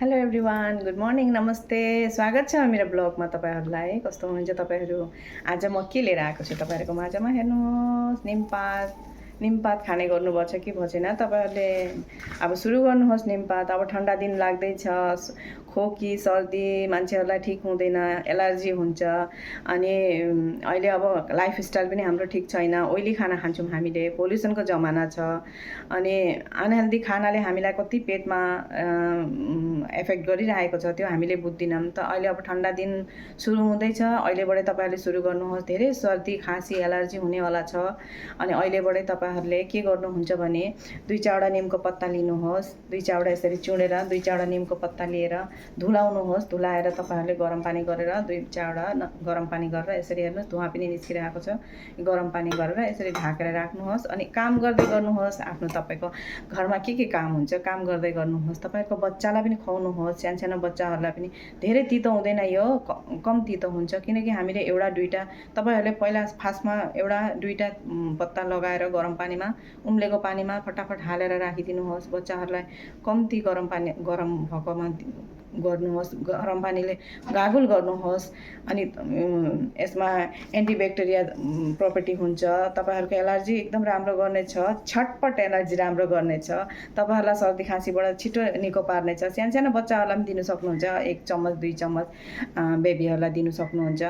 Hello everyone, good morning, नमस्ते। स्वागत छ मेरो ब्लगमा तपाईँहरूलाई। कस्तो हुनुहुन्छ तपाईँहरू? आज म के लिएर आएको छु तपाईँहरूको माझमा? हेर्नुहोस्, निमपात खाने गर्नुभएको छ कि भएको छैन तपाईँहरूले? अब सुरु गर्नुहोस् निमपात। अब ठन्डा दिन लाग्दैछ, खोकी सर्दी मान्छेहरूलाई ठिक हुँदैन, एलर्जी हुन्छ। अनि अहिले अब लाइफस्टाइल पनि हाम्रो ठिक छैन, ओइली खाना खान्छौँ हामीले, पोल्युसनको जमाना छ। अनि अनहेल्दी खानाले हामीलाई कति पेटमा एफेक्ट गरिरहेको छ त्यो हामीले बुझ्दैनौँ। त अहिले अब ठन्डा दिन सुरु हुँदैछ, अहिलेबाटै तपाईँहरूले सुरु गर्नुहोस्। धेरै सर्दी खाँसी एलर्जी हुनेवाला छ। अनि अहिलेबाटै तपाईँहरूले के गर्नुहुन्छ भने 2-4वटा निमको पत्ता लिनुहोस्। 2-4वटा यसरी चुडेर 2-4वटा निमको पत्ता लिएर धुलाउनुहोस्। धुलाएर तपाईँहरूले गरम पानी गरेर 2-4वटा गरम पानी गरेर यसरी हेर्नुहोस्, धुवा पनि निस्किरहेको छ। गरम पानी गरेर यसरी ढाकेर राख्नुहोस्। अनि काम गर्दै गर्नुहोस्। आफ्नो तपाईँको घरमा के काम हुन्छ काम गर्दै गर्नुहोस्। तपाईँको बच्चालाई पनि खुवाउनुहोस्, सानो बच्चाहरूलाई पनि। धेरै तितो हुँदैन यो, कम तितो हुन्छ। किनकि हामीले एउटा दुईवटा तपाईँहरूले पहिला फास्टमा एउटा दुईवटा पत्ता लगाएर गरम पानीमा, उम्लेको पानीमा फटाफट हालेर राखिदिनुहोस्। बच्चाहरूलाई कम्ती गरम भएकोमा गर्नुहोस्। गरम पानीले गार्गल गर्नुहोस्। अनि यसमा एन्टिब्याक्टेरिया प्रपर्टी हुन्छ। तपाईँहरूको एलर्जी एकदम राम्रो गर्नेछ, छटपट एलर्जी राम्रो गर्नेछ। तपाईँहरूलाई सर्दी खाँसीबाट छिटो निको पार्नेछ। सानो बच्चाहरूलाई पनि दिनु सक्नुहुन्छ, 1 चम्मच 2 चम्मच बेबीहरूलाई दिनु सक्नुहुन्छ।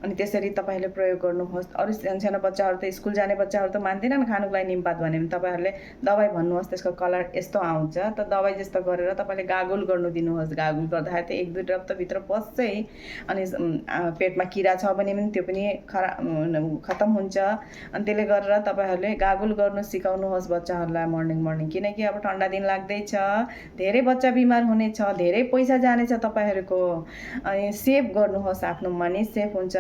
अनि त्यसरी तपाईँहरूले प्रयोग गर्नुहोस्। अरू सानो बच्चाहरू त स्कुल जाने बच्चाहरू त मान्दैनन् खानुको लागि निमपात भन्यो भने तपाईँहरूले दबाई भन्नुहोस्, त्यसको कलर यस्तो आउँछ। त दबाई जस्तो गरेर तपाईँले गार्गल गर्नु दिनुहोस्। गार्गल गर्दाखेरि त 1-2 ड्रप त भित्र पस्छ। अनि पेटमा किरा छ भने पनि त्यो पनि खतम हुन्छ। अनि त्यसले गरेर तपाईँहरूले गार्गल गर्नु सिकाउनुहोस् बच्चाहरूलाई मर्निङ। किनकि अब ठन्डा दिन लाग्दैछ, धेरै बच्चा बिमार हुनेछ, धेरै पैसा जानेछ तपाईँहरूको। अनि सेभ गर्नुहोस्, आफ्नो मनी सेभ हुन्छ।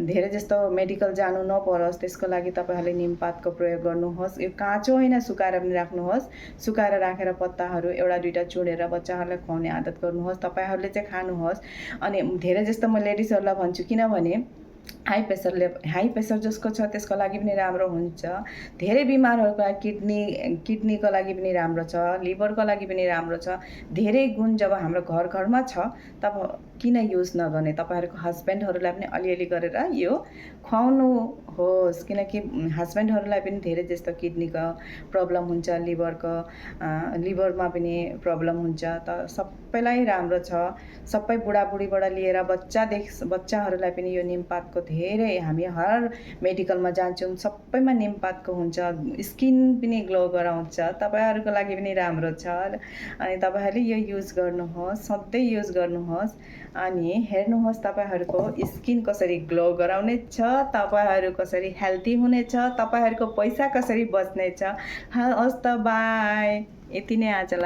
धेरै जस्तो मेडिकल जानु नपरोस्, त्यसको लागि तपाईँहरूले निमपातको प्रयोग गर्नुहोस्। यो काँचो होइन, सुकाएर पनि राख्नुहोस्। सुकाएर राखेर पत्ताहरू 1-2वटा चुडेर बच्चाहरूलाई खुवाउने आदत गर्नुहोस्। तपाईँहरूले चाहिँ खानुहोस्। अनि धेरै जस्तो म लेडिजहरूलाई भन्छु, किनभने हाई प्रेसर जसको छ त्यसको लागि पनि राम्रो हुन्छ। धेरै बिमारहरूको लागि किडनीको लागि पनि राम्रो छ, लिभरको लागि पनि राम्रो छ। धेरै गुण जब हाम्रो घरमा छ तब किन युज नगर्ने? तपाईँहरूको हस्बेन्डहरूलाई पनि अलिअलि गरेर यो खुवाउनुहोस्। किनकि हस्बेन्डहरूलाई पनि धेरै जस्तो किडनीको प्रब्लम हुन्छ, लिभरमा पनि प्रब्लम हुन्छ। त सबैलाई राम्रो छ। सबै बुढाबुढीबाट लिएर बच्चाहरूलाई पनि यो निमपातको धेरै, हामी हर मेडिकलमा जान्छौँ, सबैमा निमपातको हुन्छ। स्किन पनि ग्लो गराउँछ, तपाईँहरूको लागि पनि राम्रो छ। अनि तपाईँहरूले यो युज गर्नुहोस्, सधैँ युज गर्नुहोस्। अनि हेर्नुहोस् तपाईँहरूको स्किन कसरी ग्लो गराउनेछ, तपाईँहरू कसरी हेल्दी हुनेछ, तपाईँहरूको पैसा कसरी बच्नेछ। हस् त, बाई। यति नै आजलाई।